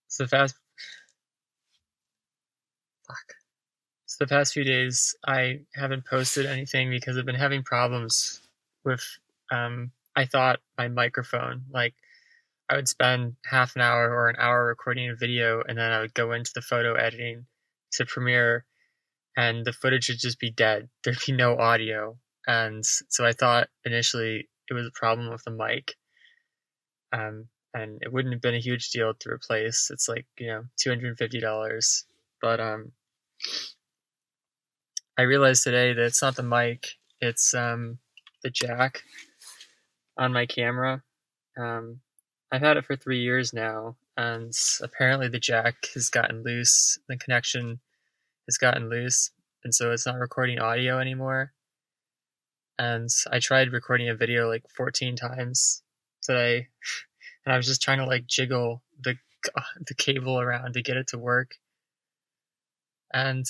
So the past fuck. So the past few days, I haven't posted anything because I've been having problems with. I thought my microphone. Like I would spend half an hour or an hour recording a video, and then I would go into the photo editing to Premiere, and the footage would just be dead. There'd be no audio, and so I thought initially it was a problem with the mic. And it wouldn't have been a huge deal to replace. It's like $250, but I realized today that it's not the mic, it's the jack on my camera. Um, I've had it for 3 years now, and apparently the jack has gotten loose. The connection has gotten loose, and so it's not recording audio anymore. And I tried recording a video like 14 times today, and I was just trying to like jiggle the cable around to get it to work. And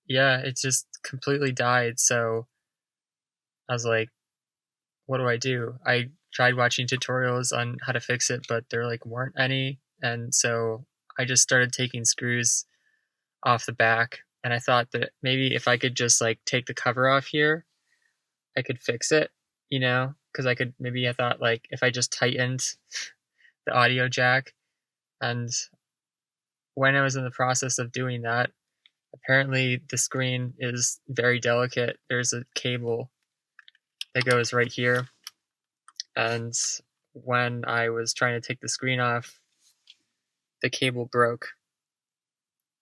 yeah, it just completely died. So I was like, what do I do? I tried watching tutorials on how to fix it, but there like weren't any. And so I just started taking screws off the back, and I thought that maybe if I could just like take the cover off here, I could fix it, because I thought like if I just tightened the audio jack. And when I was in the process of doing that, apparently the screen is very delicate. There's a cable that goes right here, and when I was trying to take the screen off, the cable broke.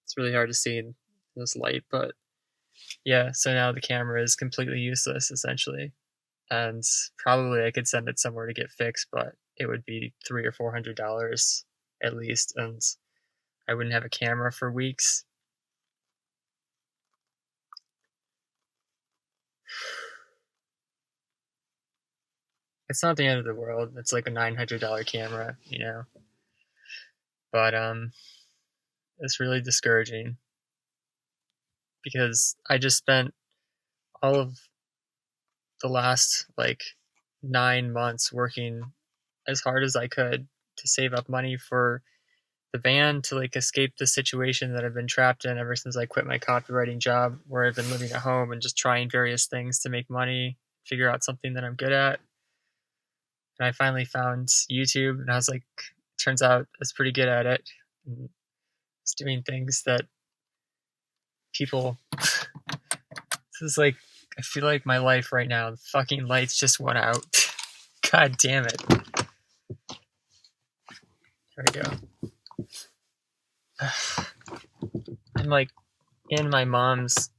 It's really hard to see in this light, but yeah, so now the camera is completely useless essentially, and probably I could send it somewhere to get fixed, but it would be $300 or $400 at least, and I wouldn't have a camera for weeks. It's not the end of the world. It's like a $900 camera, but it's really discouraging because I just spent all of the last like 9 months working as hard as I could to save up money for the van, to like escape the situation that I've been trapped in ever since I quit my copywriting job, where I've been living at home and just trying various things to make money, figure out something that I'm good at. And I finally found YouTube, and I was like, turns out I was pretty good at it. And it's doing things that people. This is like, I feel like my life right now. The fucking lights just went out. God damn it. There we go. I'm like in my mom's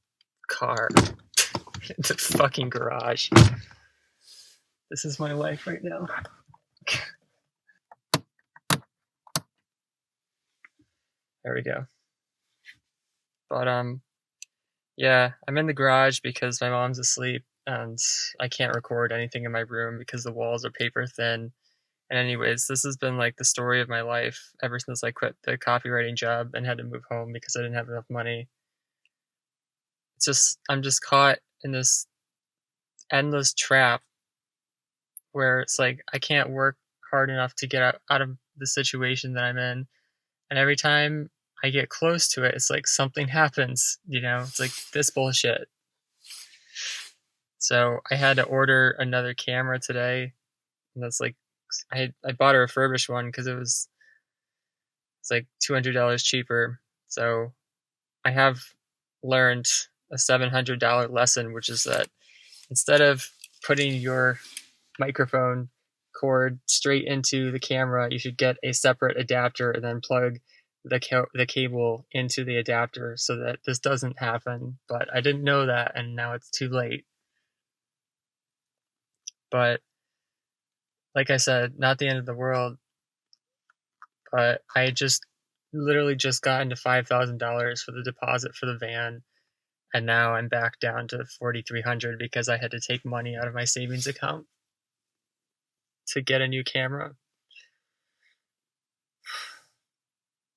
car in the fucking garage. This is my life right now. There we go. But yeah, I'm in the garage because my mom's asleep and I can't record anything in my room because the walls are paper thin. And anyways, this has been like the story of my life ever since I quit the copywriting job and had to move home because I didn't have enough money. I'm just caught in this endless trap where it's like I can't work hard enough to get out of the situation that I'm in. And every time I get close to it, it's like something happens, it's like this bullshit. So I had to order another camera today, and that's like, I bought a refurbished one because it's like $200 cheaper. So I have learned a $700 lesson, which is that instead of putting your microphone cord straight into the camera, you should get a separate adapter and then plug the cable into the adapter so that this doesn't happen. But I didn't know that, and now it's too late. But like I said, not the end of the world. But I literally just got into $5,000 for the deposit for the van, and now I'm back down to $4,300 because I had to take money out of my savings account to get a new camera.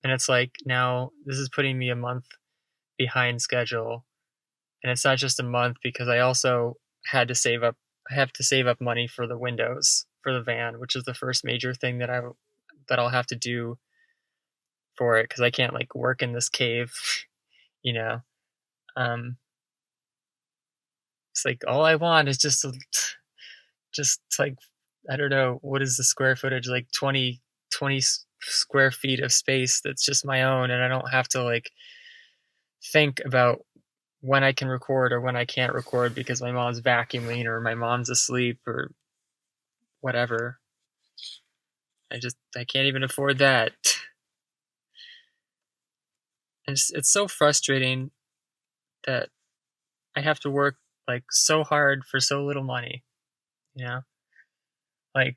And it's like, now this is putting me a month behind schedule. And it's not just a month because I also have to save up money for the windows for the van, which is the first major thing that I'll have to do for it because I can't like work in this cave, you know. Um, it's like all I want is just like I don't know what is the square footage, like 20 square feet of space that's just my own, and I don't have to like think about when I can record or when I can't record because my mom's vacuuming or my mom's asleep or whatever. I can't even afford that. And it's so frustrating that I have to work like so hard for so little money, you know? Like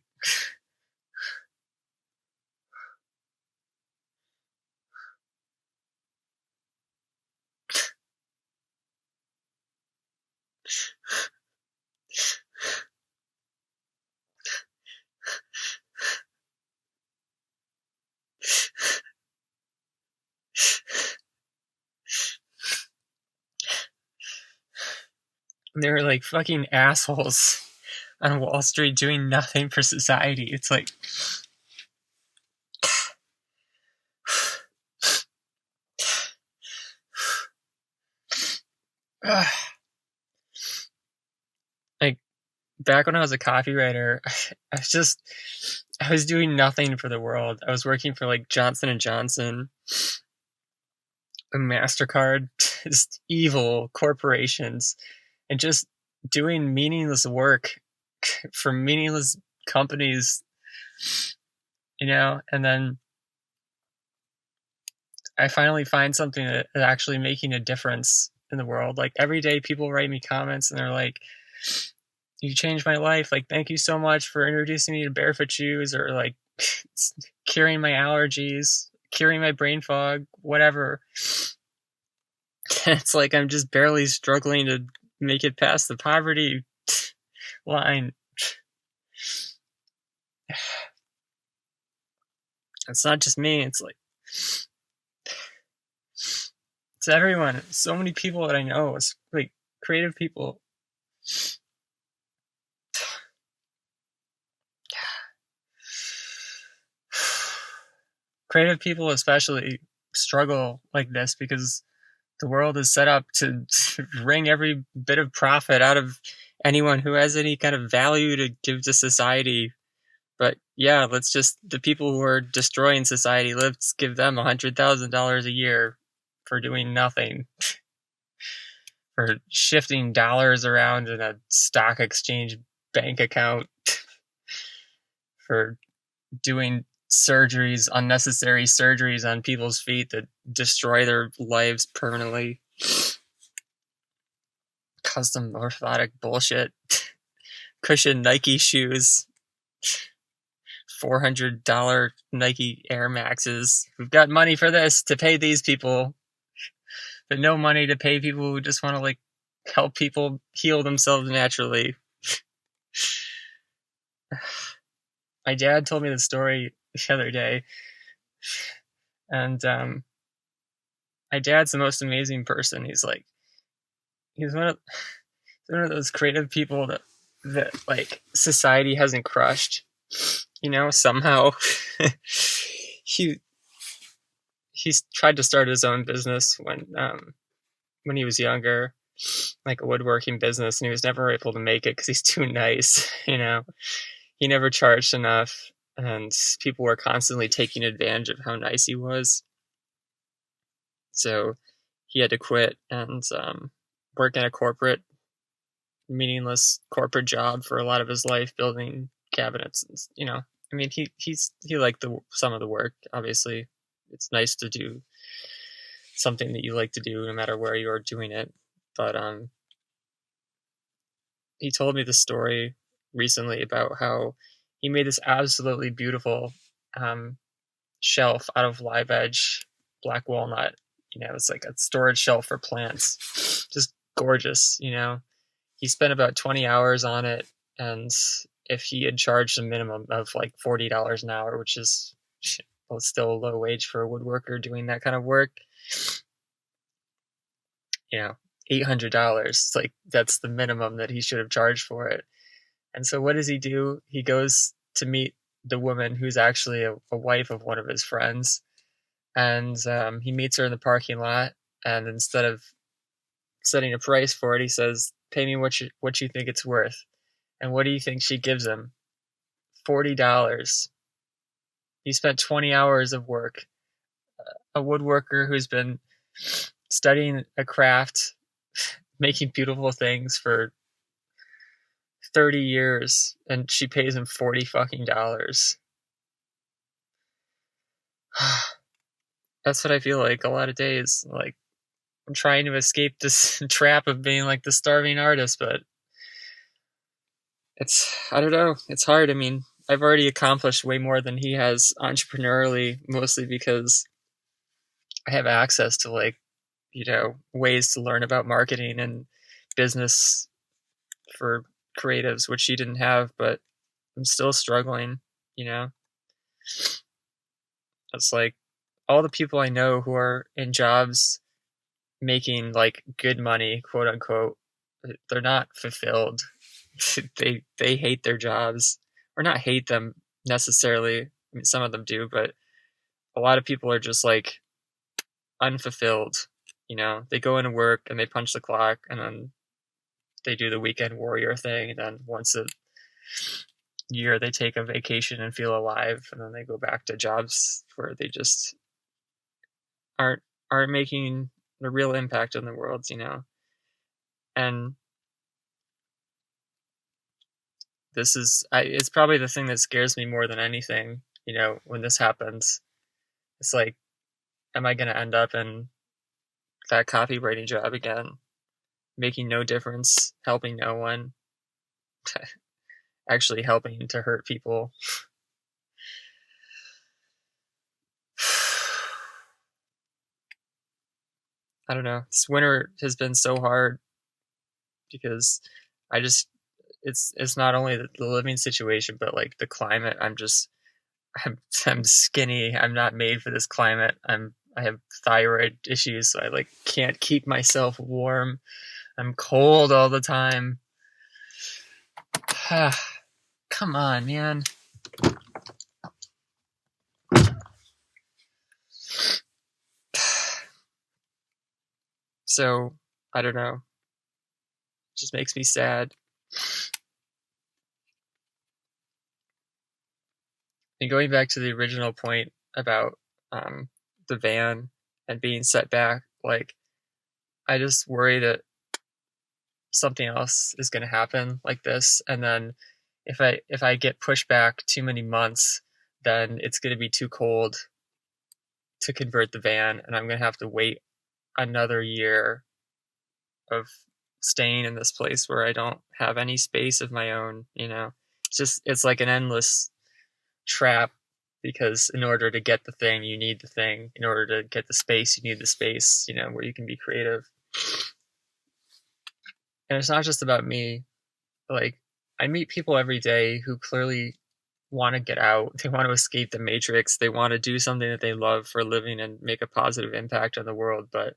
they're like fucking assholes on Wall Street doing nothing for society. It's like like back when I was a copywriter, I was doing nothing for the world. I was working for like Johnson and Johnson, a MasterCard, just evil corporations, and just doing meaningless work for meaningless companies, you know. And then I finally find something that is actually making a difference in the world. Like every day people write me comments and they're like, you changed my life. Like, thank you so much for introducing me to barefoot shoes, or like curing my allergies, curing my brain fog, whatever. It's like I'm just barely struggling to make it past the poverty line. It's not just me. It's like it's everyone. So many people that I know. It's like creative people. Creative people especially struggle like this because the world is set up to wring every bit of profit out of anyone who has any kind of value to give to society. But yeah, the people who are destroying society, let's give them $100,000 a year for doing nothing, for shifting dollars around in a stock exchange bank account, for doing unnecessary surgeries on people's feet that destroy their lives permanently. Custom orthotic bullshit. Cushion Nike shoes. $400 Nike Air Maxes. We've got money for this to pay these people, but no money to pay people who just want to like help people heal themselves naturally. My dad told me the story the other day, and my dad's the most amazing person. He's one of those creative people that like society hasn't crushed, you know, somehow. He's tried to start his own business when he was younger, like a woodworking business, and he was never able to make it because he's too nice, you know. He never charged enough, and people were constantly taking advantage of how nice he was. So he had to quit and work in a meaningless corporate job for a lot of his life, building cabinets. And, you know, I mean, he liked some of the work. Obviously, it's nice to do something that you like to do, no matter where you are doing it. But he told me the story recently about how he made this absolutely beautiful shelf out of live edge black walnut. You know, it's like a storage shelf for plants. Just gorgeous, you know. He spent about 20 hours on it, and if he had charged a minimum of like $40 an hour, which is still a low wage for a woodworker doing that kind of work, you know, $800, like that's the minimum that he should have charged for it. And so what does he do? He goes to meet the woman who's actually a wife of one of his friends, and he meets her in the parking lot, and instead of setting a price for it, he says, "Pay me what you think it's worth." And what do you think she gives him? $40. He spent 20 hours of work. A woodworker who's been studying a craft, making beautiful things for 30 years, and she pays him 40 fucking dollars. That's what I feel like a lot of days. Like, I'm trying to escape this trap of being like the starving artist, but I don't know, it's hard. I mean, I've already accomplished way more than he has entrepreneurially, mostly because I have access to, like, ways to learn about marketing and business for creatives, which he didn't have, but I'm still struggling, you know? It's like all the people I know who are in jobs making like good money, quote unquote, they're not fulfilled. They hate their jobs, or not hate them necessarily. I mean, some of them do, but a lot of people are just like unfulfilled. They go into work and they punch the clock, and then they do the weekend warrior thing, and then once a year they take a vacation and feel alive, and then they go back to jobs where they just aren't making the real impact in the world, and it's probably the thing that scares me more than anything, when this happens. It's like, am I going to end up in that copywriting job again, making no difference, helping no one, actually helping to hurt people? I don't know. This winter has been so hard because it's not only the living situation, but like the climate. I'm skinny. I'm not made for this climate. I have thyroid issues, so I like can't keep myself warm. I'm cold all the time. Come on, man. So, I don't know. It just makes me sad. And going back to the original point about the van and being set back, like, I just worry that something else is going to happen like this, and then if I get pushed back too many months, then it's going to be too cold to convert the van, and I'm going to have to wait another year of staying in this place where I don't have any space of my own. It's like an endless trap, because in order to get the thing, you need the thing. In order to get the space, you need the space, where you can be creative. And it's not just about me. Like, I meet people every day who clearly want to get out. They want to escape the matrix. They want to do something that they love for a living and make a positive impact on the world, but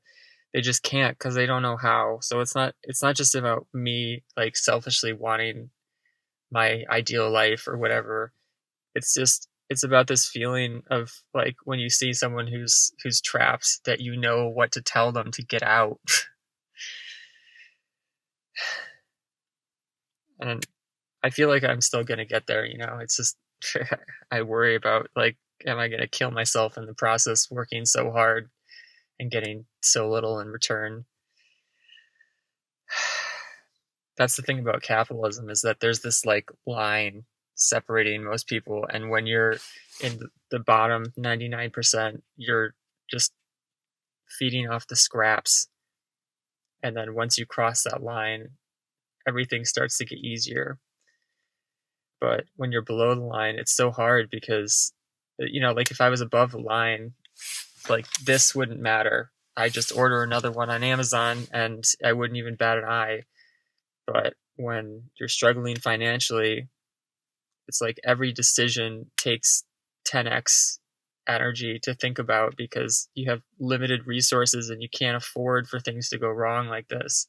they just can't because they don't know how. So it's not just about me like selfishly wanting my ideal life or whatever. It's about this feeling of like when you see someone who's trapped, that you know what to tell them to get out. And I feel like I'm still going to get there, it's just, I worry about like, am I going to kill myself in the process, working so hard and getting so little in return? That's the thing about capitalism, is that there's this like line separating most people. And when you're in the bottom 99%, you're just feeding off the scraps. And then once you cross that line, everything starts to get easier. But when you're below the line, it's so hard because, like if I was above the line, like this wouldn't matter. I just order another one on Amazon and I wouldn't even bat an eye. But when you're struggling financially, it's like every decision takes 10x energy to think about, because you have limited resources and you can't afford for things to go wrong like this.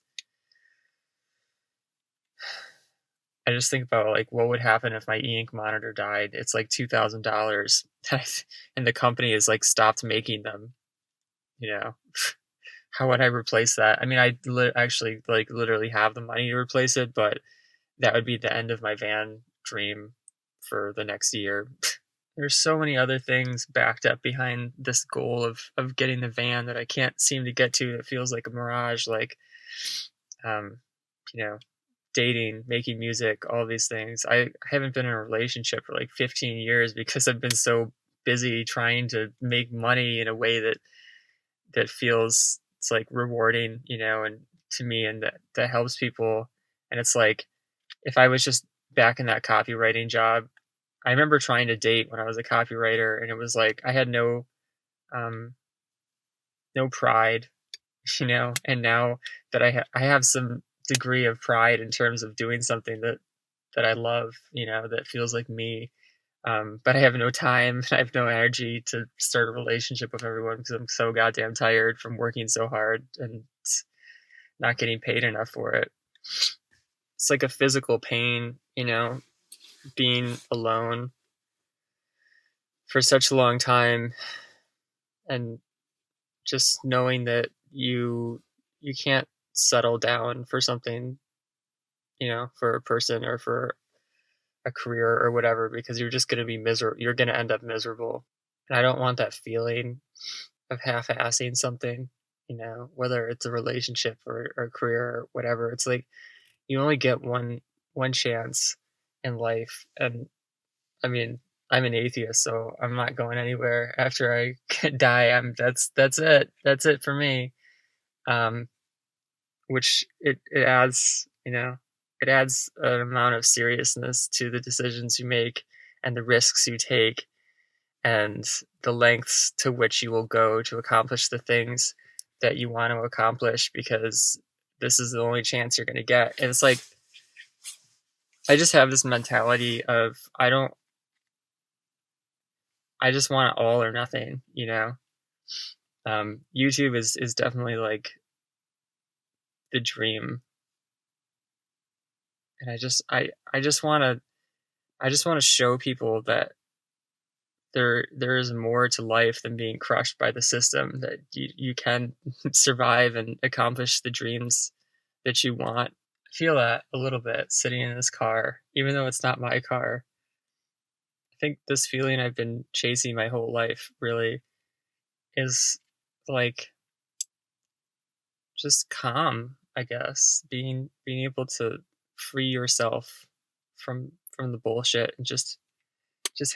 I just think about like what would happen if my e-ink monitor died. It's like $2,000 and the company has like stopped making them, you know. How would I replace that? I mean, actually like literally have the money to replace it, but that would be the end of my van dream for the next year. There's so many other things backed up behind this goal of getting the van that I can't seem to get to. It feels like a mirage, like um, you know, dating, making music, all these things. I haven't been in a relationship for like 15 years because I've been so busy trying to make money in a way that feels it's like rewarding, and to me, and that helps people. And it's like if I was just back in that copywriting job, I remember trying to date when I was a copywriter, and it was like I had um, no pride, And now that I have some degree of pride in terms of doing something that I love, that feels like me. But I have no time. I have no energy to start a relationship with everyone because I'm so goddamn tired from working so hard and not getting paid enough for it. It's like a physical pain, being alone for such a long time and just knowing that you can't settle down for something, for a person or for a career or whatever, because you're just going to be miserable. You're going to end up miserable. And I don't want that feeling of half-assing something, whether it's a relationship or a career or whatever. It's like you only get one chance in life. And I mean, I'm an atheist, so I'm not going anywhere after I die. That's it. That's it for me. Um, which it adds, it adds an amount of seriousness to the decisions you make and the risks you take and the lengths to which you will go to accomplish the things that you want to accomplish, because this is the only chance you're going to get. And it's like I just have this mentality of I just want all or nothing, YouTube is definitely like the dream, and I just want to show people that there is more to life than being crushed by the system, that you can survive and accomplish the dreams that you want. I feel that a little bit sitting in this car, even though it's not my car. I think this feeling I've been chasing my whole life really is like just calm, I guess. Being able to free yourself from the bullshit and just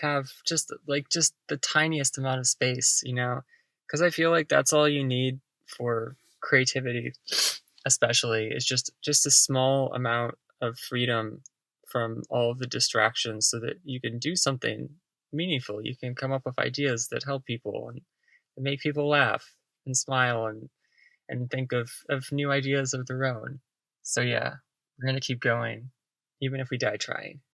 have just the tiniest amount of space, because I feel like that's all you need for creativity, especially, is just a small amount of freedom from all of the distractions so that you can do something meaningful. You can come up with ideas that help people and make people laugh and smile and think of new ideas of their own. So yeah, we're gonna keep going, even if we die trying.